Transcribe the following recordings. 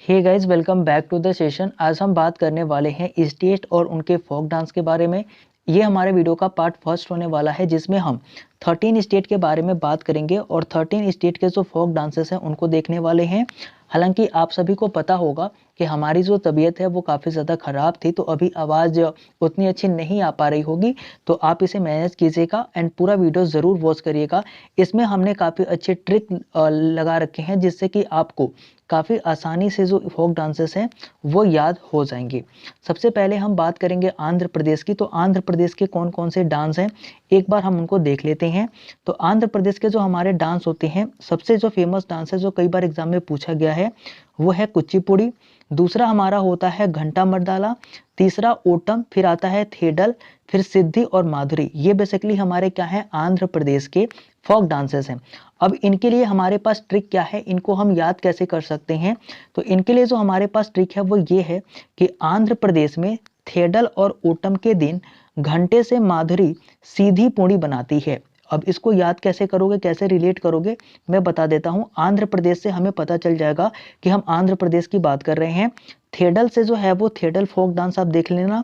Hey guys, welcome back to the session. आज हम बात करने वाले हैं स्टेट और उनके फोक डांस के बारे में। ये हमारे वीडियो का पार्ट फर्स्ट होने वाला है, जिसमें हम 13 स्टेट के बारे में बात करेंगे और 13 स्टेट के जो फोक डांसेस हैं उनको देखने वाले हैं। हालांकि आप सभी को पता होगा कि हमारी जो तबीयत है वो काफ़ी ज़्यादा ख़राब थी, तो अभी आवाज़ उतनी अच्छी नहीं आ पा रही होगी, तो आप इसे मैनेज कीजिएगा एंड पूरा वीडियो ज़रूर वॉच करिएगा। इसमें हमने काफ़ी अच्छे ट्रिक लगा रखे हैं, जिससे कि आपको काफ़ी आसानी से जो फोक डांसेस हैं वो याद हो जाएंगे। सबसे पहले हम बात करेंगे आंध्र प्रदेश की। तो आंध्र प्रदेश के कौन कौन से डांस हैं एक बार हम उनको देख लेते हैं। तो आंध्र प्रदेश के जो हमारे डांस होते हैं, सबसे जो फेमस डांस है जो कई बार एग्जाम में पूछा गया है वो है कुचिपुड़ी। दूसरा हमारा होता है घंटा मर्दाला। तीसरा ओटम, फिर आता है थेडल, फिर सिद्धि और माधुरी। ये बेसिकली हमारे क्या है, आंध्र प्रदेश के फोक डांसेस हैं। अब इनके लिए हमारे पास ट्रिक क्या है, इनको हम याद कैसे कर सकते हैं। तो इनके लिए जो हमारे पास ट्रिक है वो ये है कि आंध्र प्रदेश में थेडल और ओटम के दिन घंटे से माधुरी सीधी पूड़ी बनाती है। अब इसको याद कैसे करोगे, कैसे रिलेट करोगे, मैं बता देता हूँ। आंध्र प्रदेश से हमें पता चल जाएगा कि हम आंध्र प्रदेश की बात कर रहे हैं। थेडल से जो है वो थेडल फोक डांस आप देख लेना।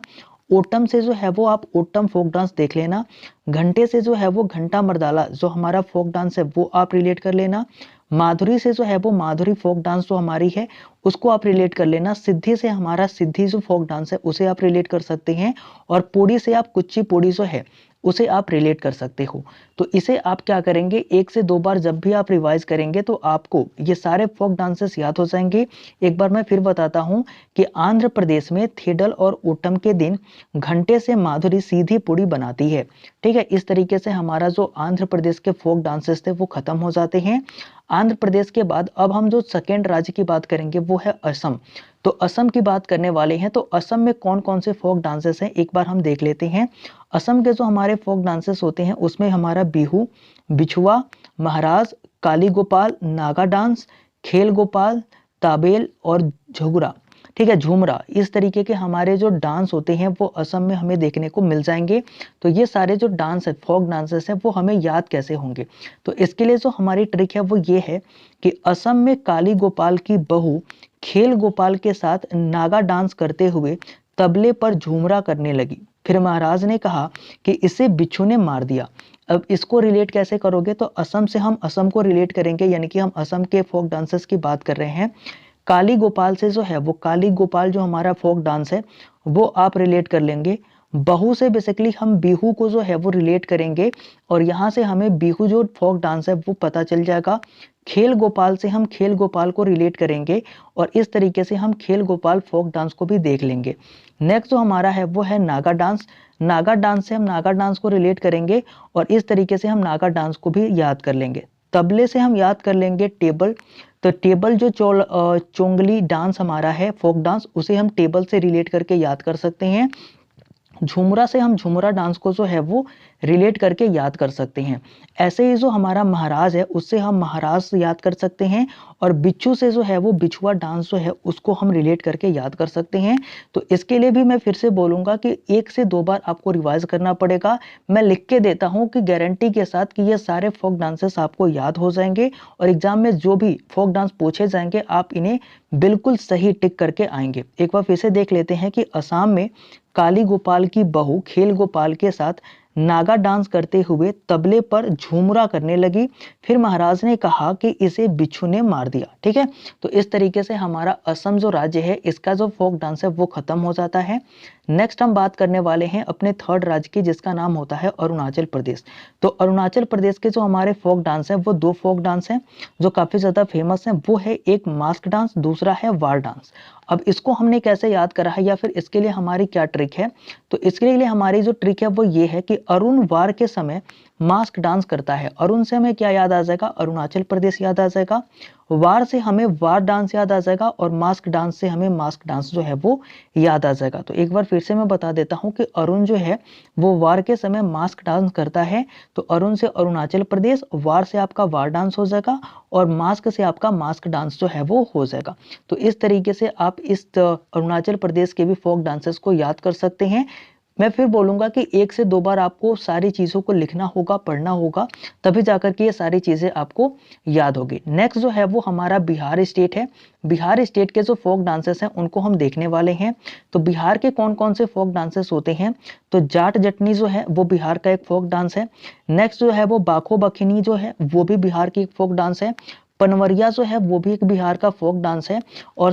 ओटम से जो है वो आप ओटम फोक डांस देख लेना। घंटे से जो है वो घंटा मर्दाला जो हमारा फोक डांस है वो आप रिलेट कर लेना। माधुरी से जो है वो माधुरी फोक डांस जो हमारी है उसको आप रिलेट कर लेना। सिद्धि से हमारा सिद्धि जो फोक डांस है उसे आप रिलेट कर सकते हैं। और पूड़ी से आप कुच्ची पूड़ी जो है उसे आप रिलेट कर सकते हो। तो इसे आप क्या करेंगे, एक से दो बार जब भी आप रिवाइज करेंगे तो आपको ये सारे फोक डांसेस याद हो जाएंगे। एक बार मैं फिर बताता हूँ कि आंध्र प्रदेश में थेडल और ओटम के दिन घंटे से माधुरी सीधी पूड़ी बनाती है। ठीक है, इस तरीके से हमारा जो आंध्र प्रदेश के फोक डांसेस थे वो खत्म हो जाते हैं। आंध्र प्रदेश के बाद अब हम जो सेकेंड राज्य की बात करेंगे वो है असम। तो असम की बात करने वाले हैं। तो असम में कौन कौन से फोक डांसेस हैं एक बार हम देख लेते हैं। असम के जो हमारे फोक डांसेस होते हैं उसमें हमारा बिहू, बिछुआ, महाराज, काली गोपाल, नागा डांस, खेल गोपाल, ताबेल और झुगरा, ठीक है, झूमरा, इस तरीके के हमारे जो डांस होते हैं वो असम में हमें देखने को मिल जाएंगे। तो ये सारे जो डांस है, फोक डांसेस हैं, वो हमें याद कैसे होंगे। तो इसके लिए जो हमारी ट्रिक है वो ये है कि असम में काली गोपाल की बहू खेल गोपाल के साथ नागा डांस करते हुए तबले पर झूमरा करने लगी। फिर महाराज ने कहा कि इसे बिच्छू ने मार दिया। अब इसको रिलेट कैसे करोगे, तो असम से हम असम को रिलेट करेंगे, यानी कि हम असम के फोक डांसेस की बात कर रहे हैं। काली गोपाल से जो है वो काली गोपाल जो हमारा फोक डांस है वो आप रिलेट कर लेंगे। बहू से बेसिकली हम बिहू को जो है वो रिलेट करेंगे और यहाँ से हमें बिहू जो फोक डांस है वो पता चल जाएगा। खेल गोपाल से हम खेल गोपाल को रिलेट करेंगे और इस तरीके से हम खेल गोपाल फोक डांस को भी देख लेंगे। नेक्स्ट जो हमारा है वो है नागा डांस। नागा डांस से हम नागा डांस को रिलेट करेंगे और इस तरीके से हम नागा डांस को भी याद कर लेंगे। तबले से हम याद कर लेंगे टेबल। तो टेबल जो चोंगली डांस हमारा है फोक डांस, उसे हम टेबल से रिलेट करके याद कर सकते हैं। झुमरा से हम झुमरा डांस को जो है वो रिलेट करके याद कर सकते हैं। ऐसे ही जो हमारा महाराज है उससे हम महाराज याद कर सकते हैं और बिच्छू से जो है वो बिछुआ डांस जो है उसको हम रिलेट करके याद कर सकते हैं। तो इसके लिए भी मैं फिर से बोलूँगा कि एक से दो बार आपको रिवाइज करना पड़ेगा। मैं लिख के देता हूँ कि गारंटी के साथ कि ये सारे फोक डांसेस आपको याद हो जाएंगे और एग्जाम में जो भी फोक डांस पूछे जाएंगे आप इन्हें बिल्कुल सही टिक करके आएंगे। एक बार फिर से देख लेते हैं कि असम में काली गोपाल की बहू खेल गोपाल के साथ नागा डांस करते हुए तबले पर झूमरा करने लगी। फिर महाराज ने कहा कि इसे बिच्छू ने मार दिया। ठीक है, तो इस तरीके से हमारा असम जो राज्य है इसका जो फोक डांस है वो खत्म हो जाता है। नेक्स्ट हम बात करने वाले हैं अपने थर्ड राज्य की, जिसका नाम होता है अरुणाचल प्रदेश। तो अरुणाचल प्रदेश के जो हमारे फोक डांस है वो दो फोक डांस हैं जो काफी ज्यादा फेमस हैं। वो है एक मास्क डांस, दूसरा है वार डांस। अब इसको हमने कैसे याद करा है या फिर इसके लिए हमारी क्या ट्रिक है, तो इसके लिए हमारी जो ट्रिक है वो ये है कि अरुण वार के समय मास्क डांस करता है। अरुण से हमें क्या याद आ जाएगा, अरुणाचल प्रदेश याद आ जाएगा। वार से हमें वार डांस याद आ जाएगा और मास्क डांस से हमें मास्क डांस जो है वो याद आ जाएगा। तो एक बार फिर से मैं बता देता हूँ कि अरुण जो है वो वार के समय मास्क डांस करता है। तो अरुण से अरुणाचल प्रदेश, वार से आपका वार डांस हो जाएगा और मास्क से आपका मास्क डांस जो है वो हो जाएगा। तो इस तरीके से आप इस अरुणाचल प्रदेश के भी फोक डांसेस को याद कर सकते हैं। मैं फिर बोलूँगा कि 1 से 2 बार आपको सारी चीज़ों को लिखना होगा, पढ़ना होगा, तभी जाकर के ये सारी चीज़ें आपको याद होगी। नेक्स्ट जो है वो हमारा बिहार स्टेट है। बिहार स्टेट के जो फ़ोक डांसेस हैं उनको हम देखने वाले हैं। तो बिहार के कौन-कौन से फ़ोक डांसेस होते हैं? तो जाट जटनी जो है वो बिहार का एक फ़ोक डांस है। नेक्स्ट जो है वो बाखो बखिनी जो है वो भी बिहार की एक फ़ोक डांस है। पनवरिया जो है वो भी एक बिहार का फ़ोक डांस है और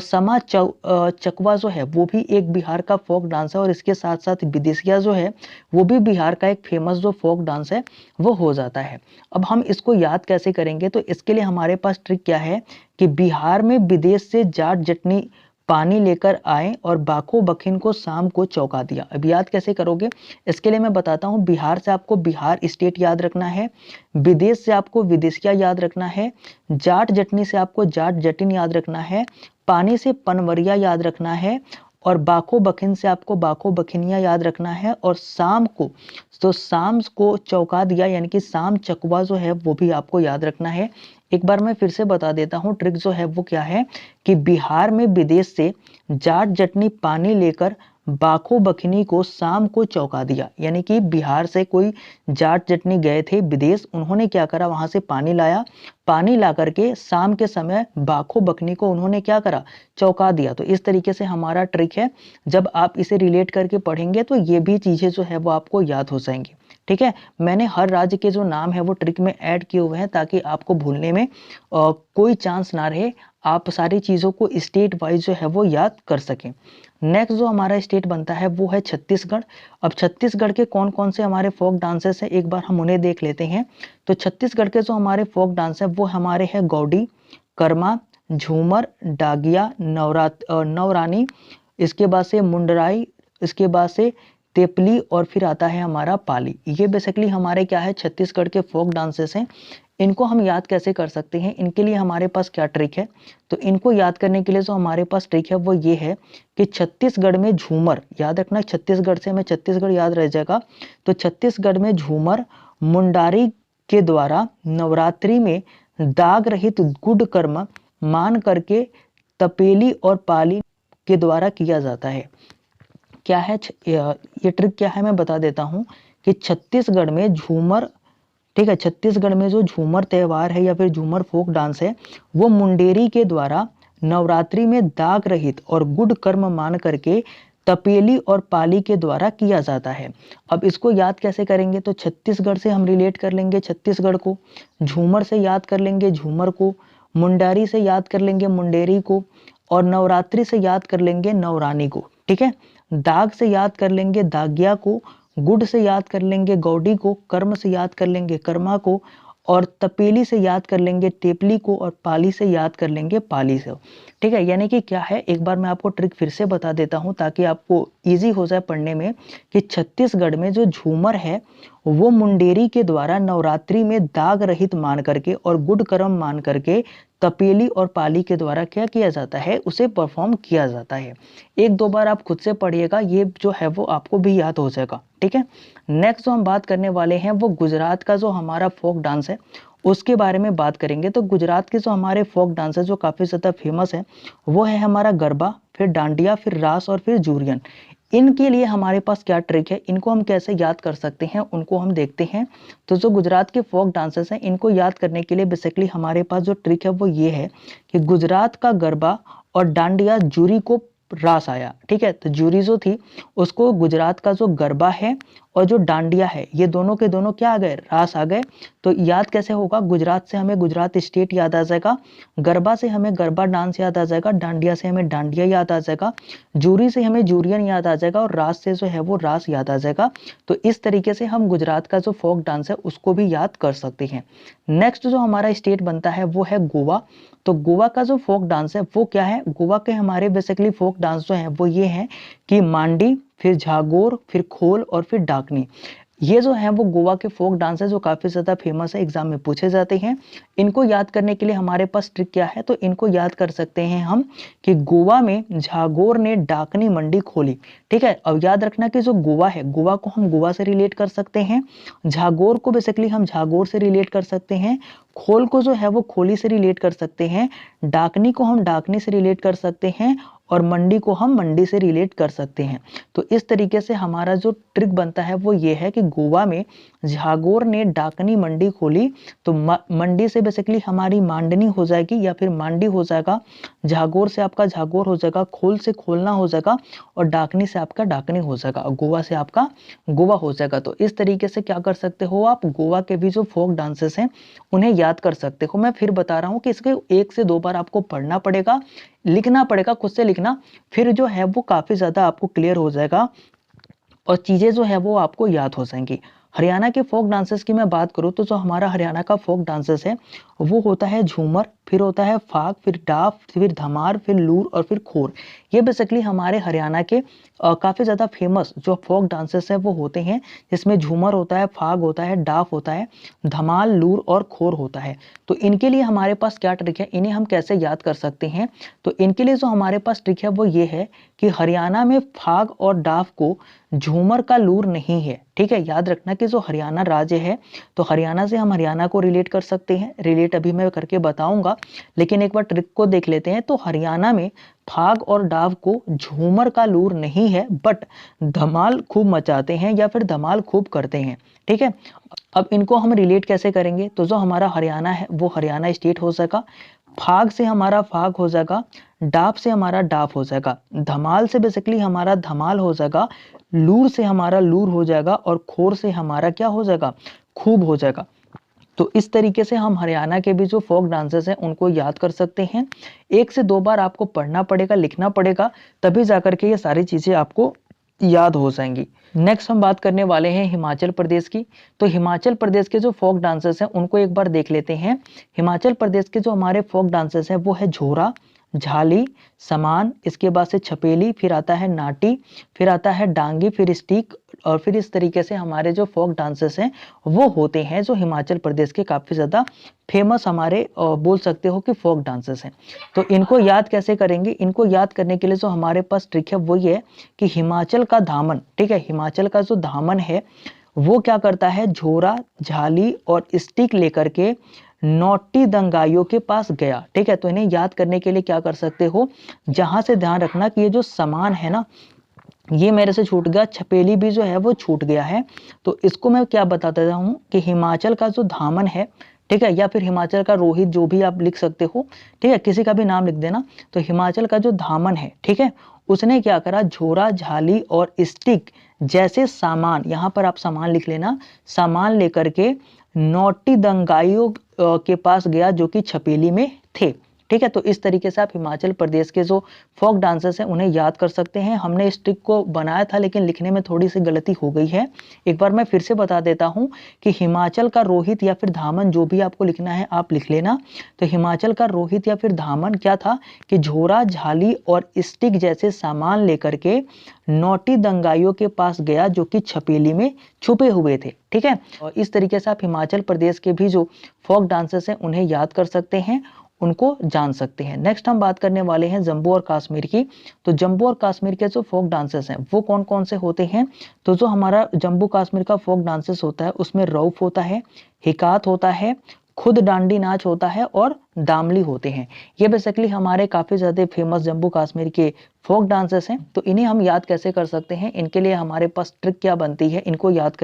चकवा जो है वो भी एक बिहार का फ़ोक डांस है और इसके साथ-साथ विदेशिया जो है वो भी बिहार का एक फ़ेमस जो फ़ोक डांस है वो हो जाता है। अब हम इसको याद कैसे करेंगे? तो इसके लिए हमारे पास ट्रिक क्या है कि बिहार में विदेश से जाट जटनी पानी लेकर आए और बाखो बखिन को शाम को चौंका दिया। अब याद कैसे करोगे? इसके लिए मैं बताता हूँ। बिहार से आपको बिहार स्टेट याद रखना है, विदेश से आपको विदेशिया याद रखना है, जाट जटनी से आपको जाट जटिन याद रखना है, पानी से पनवरिया याद रखना है और बाखो बखिन से आपको बाखो बखिनिया याद रखना है और शाम को चौंका दिया यानी कि शाम चकवा जो है वो भी आपको याद रखना है। एक बार मैं फिर से बता देता हूँ। ट्रिक जो है वो क्या है कि बिहार में विदेश से जाट जटनी पानी लेकर बाखो बखनी को शाम को चौंका दिया। यानी कि बिहार से कोई जाट जटनी गए थे विदेश, उन्होंने क्या करा, वहां से पानी लाया, पानी ला करके शाम के समय बाखो बखनी को उन्होंने क्या करा, चौंका दिया। तो इस तरीके से हमारा ट्रिक है। जब आप इसे रिलेट करके पढ़ेंगे तो ये भी चीजें जो है वो आपको याद हो जाएंगी। ठीक है, मैंने हर राज्य के जो नाम है वो ट्रिक में ऐड किए हुए हैं ताकि आपको भूलने में कोई चांस ना रहे, आप सारी चीज़ों को स्टेट वाइज जो है वो याद कर सकें। नेक्स्ट जो हमारा स्टेट बनता है वो है छत्तीसगढ़। अब छत्तीसगढ़ के कौन कौन से हमारे फोक डांसेस हैं एक बार हम उन्हें देख लेते हैं। तो छत्तीसगढ़ के जो हमारे फोक डांस है वो हमारे हैं गौडी, कर्मा, झूमर, डागिया, नवरानी, इसके बाद से मुंडराई, इसके बाद से तेपली और फिर आता है हमारा पाली। ये बेसिकली हमारे क्या है, छत्तीसगढ़ के फोक डांसेस हैं। इनको हम याद कैसे कर सकते हैं? इनके लिए हमारे पास क्या ट्रिक है? तो इनको याद करने के लिए जो हमारे पास ट्रिक है वो ये है कि छत्तीसगढ़ में झूमर, याद रखना, छत्तीसगढ़ से हमें छत्तीसगढ़ याद रह जाएगा। तो छत्तीसगढ़ में झूमर मुंडारी के द्वारा नवरात्रि में दाग रहित गुड कर्म मान करके तपेली और पाली के द्वारा किया जाता है। क्या है ये ट्रिक क्या है मैं बता देता हूँ कि छत्तीसगढ़ में झूमर, ठीक है, छत्तीसगढ़ में जो झूमर त्योहार है या फिर झूमर फोक डांस है वो मुंडेरी के द्वारा नवरात्रि में दाग रहित और गुड कर्म मान करके तपेली और पाली के द्वारा किया जाता है। अब इसको याद कैसे करेंगे? तो छत्तीसगढ़ से हम रिलेट कर लेंगे छत्तीसगढ़ को, झूमर से याद कर लेंगे झूमर को, मुंडारी से याद कर लेंगे मुंडेरी को और नवरात्रि से याद कर लेंगे नवरानी को। ठीक है, दाग से याद कर लेंगे दागिया को, गुड से याद कर लेंगे गौडी को, कर्म से याद कर लेंगे कर्मा को और तपेली से याद कर लेंगे तेपली को और पाली से याद कर लेंगे पाली से। ठीक है, यानी कि क्या है, एक बार मैं आपको ट्रिक फिर से बता देता हूं ताकि आपको इजी हो जाए पढ़ने में कि छत्तीसगढ़ में जो झूमर है वो मुंडेरी के द्वारा नवरात्रि में दाग रहित मान करके और गुड कर्म मान करके तपेली और पाली के द्वारा क्या किया जाता है, उसे परफॉर्म किया जाता है। एक दो बार आप खुद से पढ़िएगा, ये जो है वो आपको भी याद हो जाएगा। ठीक है, नेक्स्ट जो हम बात करने वाले हैं वो गुजरात का जो हमारा फोक डांस है उसके बारे में बात करेंगे। तो गुजरात के जो हमारे फोक डांस है जो काफी ज्यादा फेमस है वो है हमारा गरबा, फिर डांडिया, फिर रास और फिर जूरियन। इनके लिए हमारे पास क्या ट्रिक है, इनको हम कैसे याद कर सकते हैं, उनको हम देखते हैं। तो जो गुजरात के फोक डांसेस हैं इनको याद करने के लिए बेसिकली हमारे पास जो ट्रिक है वो ये है कि गुजरात का गरबा और डांडिया जूरी को रास आया। ठीक है, तो जूरी जो थी उसको गुजरात का जो गरबा है और जो डांडिया है ये दोनों के दोनों क्या आ गए, रास आ गए। तो याद कैसे होगा? गुजरात से हमें गुजरात स्टेट याद आ जाएगा, गरबा से हमें गरबा डांस याद आ जाएगा, डांडिया से हमें डांडिया याद आ जाएगा, जूरी से हमें जूरियन याद आ जाएगा और रास से जो है वो रास याद आ जाएगा। तो इस तरीके से हम गुजरात का जो फोक डांस है उसको भी याद कर सकते हैं। नेक्स्ट जो हमारा स्टेट बनता है वो है गोवा। तो गोवा का जो फोक डांस है वो क्या है? गोवा के हमारे बेसिकली फोक डांस जो है वो ये है कि मांडी, फिर झागोर, फिर खोल और फिर डाकनी। ये जो है वो गोवा के फोक डांस है जो काफी ज्यादा फेमस है, एग्जाम में पूछे जाते हैं। इनको याद करने के लिए हमारे पास ट्रिक क्या है? तो इनको याद कर सकते हैं हम कि गोवा में झागोर ने डाकनी मंडी खोली। ठीक है, अब याद रखना कि जो गोवा है, गोवा को हम गोवा से रिलेट कर सकते हैं, झागोर को बेसिकली हम झागोर से रिलेट कर सकते हैं, खोल को जो है वो खोली से रिलेट कर सकते हैं, डाकनी को हम डाकनी से रिलेट कर सकते हैं और मंडी को हम मंडी से रिलेट कर सकते हैं। तो इस तरीके से हमारा जो ट्रिक बनता है वो ये है कि गोवा में झागोर ने डाकनी मंडी खोली, तो मंडी से बेसिकली हमारी मांडनी हो जाएगी या फिर मांडी हो जाएगा, झागोर से आपका झागोर हो जाएगा, खोल से खोलना हो जाएगा और डाकनी से आपका डाकनी हो जाएगा, गोवा से आपका गोवा हो जाएगा। तो इस तरीके से क्या कर सकते हो आप, गोवा के भी जो फोक डांसेस हैं उन्हें याद कर सकते हो। मैं फिर बता रहा हूँ कि इसके 1 से 2 बार आपको पढ़ना पड़ेगा, लिखना पड़ेगा, खुद से लिखना, फिर जो है वो काफी ज्यादा आपको क्लियर हो जाएगा और चीजें जो है वो आपको याद हो जाएंगी। हरियाणा के फोक डांसेस की मैं बात करूँ तो जो हमारा हरियाणा का फोक डांसेस है वो होता है झूमर, फिर होता है फाग, फिर डाफ, फिर धमार, फिर लूर और फिर खोर। ये बेसिकली हमारे हरियाणा के काफ़ी ज़्यादा फेमस जो फोक डांसेस हैं वो होते हैं, जिसमें झूमर होता है, फाग होता है, डाफ होता है, धमाल, लूर और खोर होता है। तो इनके लिए हमारे पास क्या ट्रिक है, इन्हें हम कैसे याद कर सकते हैं। तो इनके लिए जो हमारे पास ट्रिक है वो ये है कि हरियाणा में फाग और डाफ को झूमर का लूर नहीं है। ठीक है, याद रखना कि जो हरियाणा राज्य है तो हरियाणा से हम हरियाणा को रिलेट कर सकते हैं, रिलेट अभी मैं करके बताऊंगा, लेकिन एक बार ट्रिक को देख लेते हैं। तो हरियाणा में फाग और डाव को झूमर का लूर नहीं है, बट धमाल खूब मचाते हैं या फिर धमाल खूब करते हैं। ठीक है, अब इनको हम रिलेट कैसे करेंगे, तो जो हमारा हरियाणा है वो हरियाणा स्टेट हो जाएगा, फाग से हमारा फाग हो जाएगा, डाफ से हमारा डाफ हो जाएगा, धमाल से बेसिकली हमारा धमाल हो जाएगा, लूर से हमारा लूर हो जाएगा और खोर से हमारा क्या हो जाएगा, खूब हो जाएगा। तो इस तरीके से हम हरियाणा के भी जो फोक डांसेस हैं उनको याद कर सकते हैं। 1 से 2 बार आपको पढ़ना पड़ेगा, लिखना पड़ेगा, तभी जाकर के ये सारी चीजें आपको याद हो जाएंगी। नेक्स्ट हम बात करने वाले हैं हिमाचल प्रदेश की। तो हिमाचल प्रदेश के जो फोक डांसेस हैं उनको एक बार देख लेते हैं। हिमाचल प्रदेश के जो हमारे फोक डांसेस हैं वो है झोरा, झाली, समान, इसके बाद से छपेली, फिर आता है नाटी, फिर आता है डांगी, फिर स्टिक, और फिर इस तरीके से हमारे जो फोक डांसेस हैं वो होते हैं जो हिमाचल प्रदेश के काफ़ी ज़्यादा फेमस हमारे बोल सकते हो कि फोक डांसेस हैं। तो इनको याद कैसे करेंगे, इनको याद करने के लिए जो हमारे पास ट्रिक है वो ये है कि हिमाचल का धामन, ठीक है, हिमाचल का जो धामन है वो क्या करता है, झोरा, झाली और स्टिक लेकर के नौटी दंगाइयों के पास गया। ठीक है, तो इन्हें याद करने के लिए क्या कर सकते हो, जहां से ध्यान रखना कि ये जो समान है ना ये मेरे से छूट गया, छपेली भी जो है वो छूट गया है। तो इसको मैं क्या बताता हूँ कि हिमाचल का जो धामन है, ठीक है, या फिर हिमाचल का रोहित, जो भी आप लिख सकते हो, ठीक है, किसी का भी नाम लिख देना। तो हिमाचल का जो धामन है, ठीक है, उसने क्या करा, झोरा, झाली और स्टिक जैसे सामान, यहाँ पर आप सामान लिख लेना, सामान लेकर के नौटी दंगाइयों के पास गया जो कि छपेली में थे। ठीक है, तो इस तरीके से आप हिमाचल प्रदेश के जो फोक डांसेस हैं उन्हें याद कर सकते हैं। हमने इस ट्रिक को बनाया था लेकिन लिखने में थोड़ी सी गलती हो गई है। एक बार मैं फिर से बता देता हूं कि हिमाचल का रोहित या फिर धामन, जो भी आपको लिखना है आप लिख लेना। तो हिमाचल का रोहित या फिर धामन क्या था कि झोरा, झाली और स्टिक जैसे सामान लेकर के नौटी दंगाइयों के पास गया जो कि छपेली में छुपे हुए थे। ठीक है, और इस तरीके से आप हिमाचल प्रदेश के भी जो फोक डांसेस हैं उन्हें याद कर सकते हैं, उनको जान सकते हैं। नेक्स्ट हम बात करने वाले हैं जम्मू और कश्मीर की। तो जम्मू और कश्मीर के जो फोक डांसेस हैं वो कौन कौन से होते हैं, तो जो हमारा जम्मू कश्मीर का फोक डांसेस होता है उसमें रऊफ होता है, हिकात होता है, खुद डांडी नाच होता है और दामली होते हैं। ये बेसिकली हमारे काफ़ी ज़्यादा फेमस जम्मू कश्मीर के फोक डांसेस हैं। तो इन्हें हम याद कैसे कर सकते हैं, इनके लिए हमारे पास ट्रिक क्या बनती है, इनको याद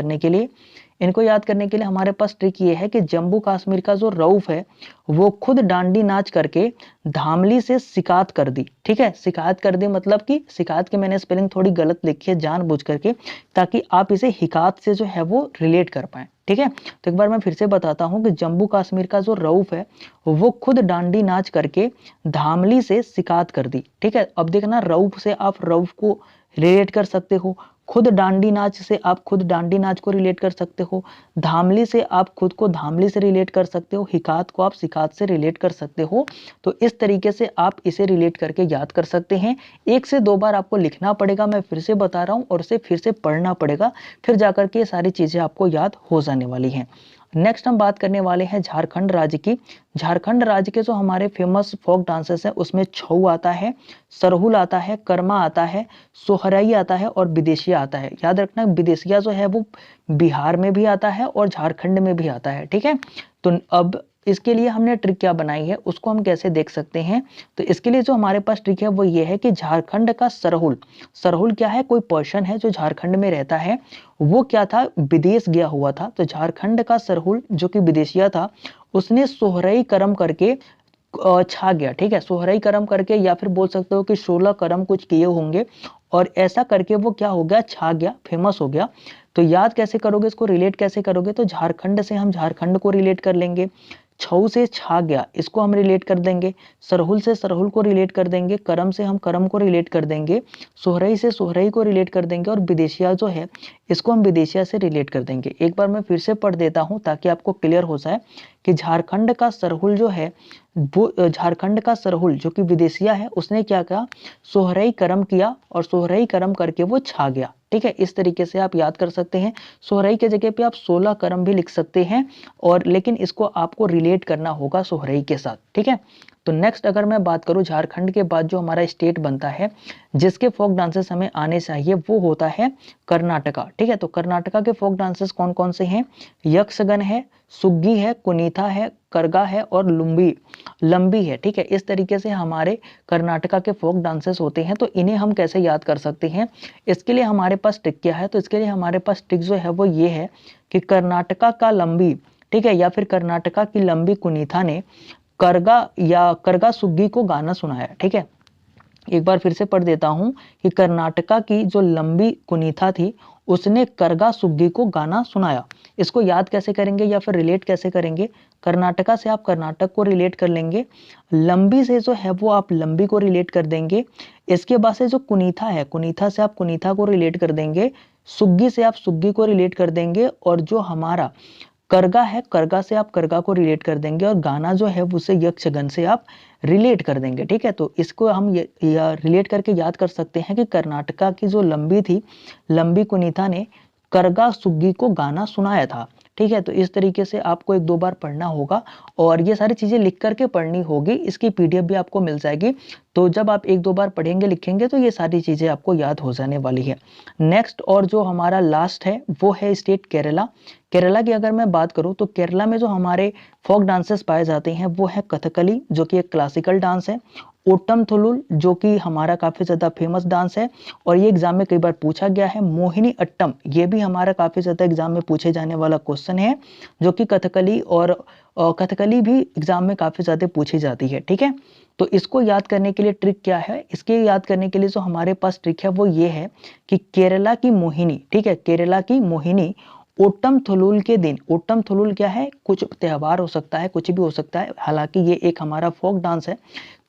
करने के लिए हमारे पास ट्रिक ये है कि जम्मू कश्मीर का जो रऊफ है वो खुद डांडी नाच करके धामली से शिकायत कर दी। ठीक है, शिकायत कर दी मतलब कि शिकायत की मैंने स्पेलिंग थोड़ी गलत लिखी है जानबूझ करके, ताकि आप इसे हिकात से जो है वो रिलेट कर पाए। ठीक है, तो एक बार मैं फिर से बताता हूँ कि जम्मू कश्मीर का जो रऊफ है वो खुद डांडी नाच करके धामली से शिकायत कर दी। ठीक है, अब देखना रऊफ से आप रऊफ को रिलेट कर सकते हो, खुद डांडी नाच से आप खुद डांडी नाच को रिलेट कर सकते हो, धामली से आप खुद को धामली से रिलेट कर सकते हो, हिकात को आप शिकात से रिलेट कर सकते हो। तो इस तरीके से आप इसे रिलेट करके याद कर सकते हैं। 1 से 2 बार आपको लिखना पड़ेगा, मैं फिर से बता रहा हूँ, और उसे फिर से पढ़ना पड़ेगा, फिर जाकर के ये सारी चीजें आपको याद हो जाने वाली हैं। नेक्स्ट हम बात करने वाले हैं झारखंड राज्य की। झारखंड राज्य के जो हमारे फेमस फोक डांसेस हैं उसमें छऊ आता है, सरहुल आता है, कर्मा आता है, सोहराई आता है और विदेशिया आता है। याद रखना विदेशिया जो है वो बिहार में भी आता है और झारखंड में भी आता है। ठीक है, तो अब इसके लिए हमने ट्रिक क्या बनाई है उसको हम कैसे देख सकते हैं। तो इसके लिए जो हमारे पास ट्रिक है वो ये है कि झारखंड का सरहुल, सरहुल क्या है, कोई पर्सन है जो झारखंड में रहता है, वो क्या था, विदेश गया हुआ था। तो झारखंड का सरहुल जो कि विदेशिया था, उसने सोहरई करम करके छा गया, ठीक है, सोहरई करम करके, या फिर बोल सकते हो कि 16 करम कुछ किए होंगे, और ऐसा करके वो क्या हो गया, छा गया, फेमस हो गया। तो याद कैसे करोगे, इसको रिलेट कैसे करोगे, तो झारखंड से हम झारखंड को रिलेट कर लेंगे, छऊ से छा गया इसको हम रिलेट कर देंगे, सरहुल से सरहुल को रिलेट कर देंगे, करम से हम करम को रिलेट कर देंगे, सोहरई से सोहरई को रिलेट कर देंगे, और विदेशिया जो है इसको हम विदेशिया से रिलेट कर देंगे। एक बार मैं फिर से पढ़ देता हूं ताकि आपको क्लियर हो जाए कि झारखंड का सरहुल जो है वो, झारखंड का सरहुल जो कि विदेशिया है, उसने क्या किया, सोहरई करम किया, और सोहरई करम करके वो छा गया। ठीक है, इस तरीके से आप याद कर सकते हैं। सोहरई के जगह पे आप 16 करम भी लिख सकते हैं, और लेकिन इसको आपको रिलेट करना होगा सोहरई के साथ। ठीक है, तो नेक्स्ट अगर मैं बात करूं, झारखंड के बाद जो हमारा स्टेट बनता है जिसके फोक डांसेस हमें आने चाहिए वो होता है कर्नाटका। ठीक है, तो कर्नाटका के फोक डांसेस कौन कौन से हैं, यक्षगन है, सुग्गी है, कुनीथा है, करगा है, और लंबी है। ठीक है, इस तरीके से हमारे कर्नाटका के फोक डांसेस होते हैं। तो इन्हें हम कैसे याद कर सकते हैं, इसके लिए हमारे पास ट्रिक क्या है, तो इसके लिए हमारे पास ट्रिक जो है वो ये है कि कर्नाटका का लंबी, ठीक है, या फिर कर्नाटका की लंबी कुनीथा ने करगा या करगा सुग्गी को गाना सुनाया। ठीक है, एक बार फिर से पढ़ देता हूं कि कर्नाटका की जो लंबी कुनीथा थी उसने करगा सुग्गी को गाना सुनाया। इसको याद कैसे करेंगे या फिर रिलेट कैसे करेंगे, कर्नाटका से आप कर्नाटक को रिलेट कर लेंगे, लंबी से जो है वो आप लंबी को रिलेट कर देंगे, इसके बाद से जो कुनीथा है, कुनीथा से आप कुनीथा को रिलेट कर देंगे, सुग्गी से आप सुग्गी को रिलेट कर देंगे, और जो हमारा करगा है, करगा से आप करगा को रिलेट कर देंगे, और गाना जो है उसे यक्षगन से आप रिलेट कर देंगे। ठीक है, तो इसको हम रिलेट करके याद कर सकते हैं कि कर्नाटका की जो लंबी थी, लंबी कुनीता ने करगा सुग्गी को गाना सुनाया था। ठीक है, तो इस तरीके से आपको एक दो बार पढ़ना होगा, और ये सारी चीजें लिख करके पढ़नी होगी, इसकी पीडीएफ भी आपको मिल जाएगी। तो जब आप एक दो बार पढ़ेंगे लिखेंगे तो ये सारी चीजें आपको याद हो जाने वाली है। नेक्स्ट और जो हमारा लास्ट है वो है स्टेट केरला। केरला की अगर मैं बात करूं तो केरला में जो हमारे फोक डांसेस पाए जाते हैं वो है कथकली जो कि एक क्लासिकल डांस है, ओटम थुलुल जो कि हमारा काफी ज्यादा फेमस डांस है, और ये एग्जाम में कई बार पूछा गया है, मोहिनी अट्टम ये भी हमारा काफी ज्यादा एग्जाम में पूछे जाने वाला क्वेश्चन है, जो कि कथकली और कथकली भी एग्जाम में काफी ज्यादा पूछी जाती है। ठीक है, तो इसको याद करने के लिए ट्रिक क्या है, इसके याद करने के लिए जो हमारे पास ट्रिक है वो ये है कि केरला की मोहिनी, ठीक है, केरला की मोहिनी ओटम थुलुल के दिन, ओटम थुलुल क्या है, कुछ त्योहार हो सकता है, कुछ भी हो सकता है, हालांकि ये एक हमारा फोक डांस है।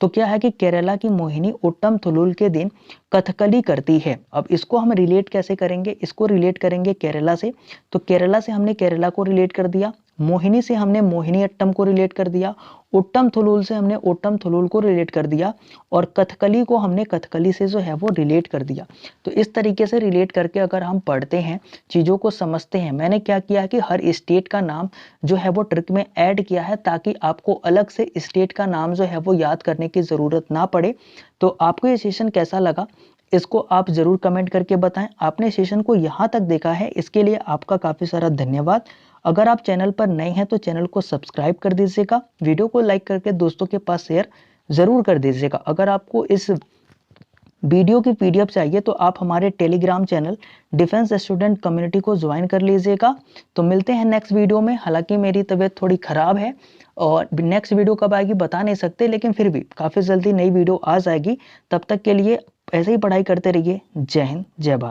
तो क्या है कि केरला की मोहिनी ओटम थुलुल के दिन कथकली करती है। अब इसको हम रिलेट कैसे करेंगे, इसको रिलेट करेंगे केरला से। तो केरला से हमने केरला को रिलेट कर दिया, मोहिनी से हमने मोहिनी अट्टम को रिलेट कर दिया, ओटम थुलुल से हमने ओटम थुलुल को रिलेट कर दिया, और कथकली को हमने कथकली से जो है वो रिलेट कर दिया। तो इस तरीके से रिलेट करके अगर हम पढ़ते हैं, चीज़ों को समझते हैं, मैंने क्या किया कि हर स्टेट का नाम जो है वो ट्रिक में ऐड किया है ताकि आपको अलग से स्टेट का नाम जो है वो याद करने की ज़रूरत ना पड़े। तो आपको ये सेशन कैसा लगा इसको आप ज़रूर कमेंट करके बताएं। आपने सेशन को यहाँ तक देखा है इसके लिए आपका काफ़ी सारा धन्यवाद। अगर आप चैनल पर नए हैं तो चैनल को सब्सक्राइब कर दीजिएगा, वीडियो को लाइक करके दोस्तों के पास शेयर ज़रूर कर दीजिएगा। अगर आपको इस वीडियो की पीडीएफ चाहिए तो आप हमारे Telegram channel defence student community को ज्वाइन कर लीजिएगा। तो मिलते हैं नेक्स्ट वीडियो में। हालांकि मेरी तबीयत थोड़ी ख़राब है और नेक्स्ट वीडियो कब आएगी बता नहीं सकते, लेकिन फिर भी काफ़ी जल्दी नई वीडियो आ जाएगी। तब तक के लिए ऐसे ही पढ़ाई करते रहिए। जय हिंद, जय भारत।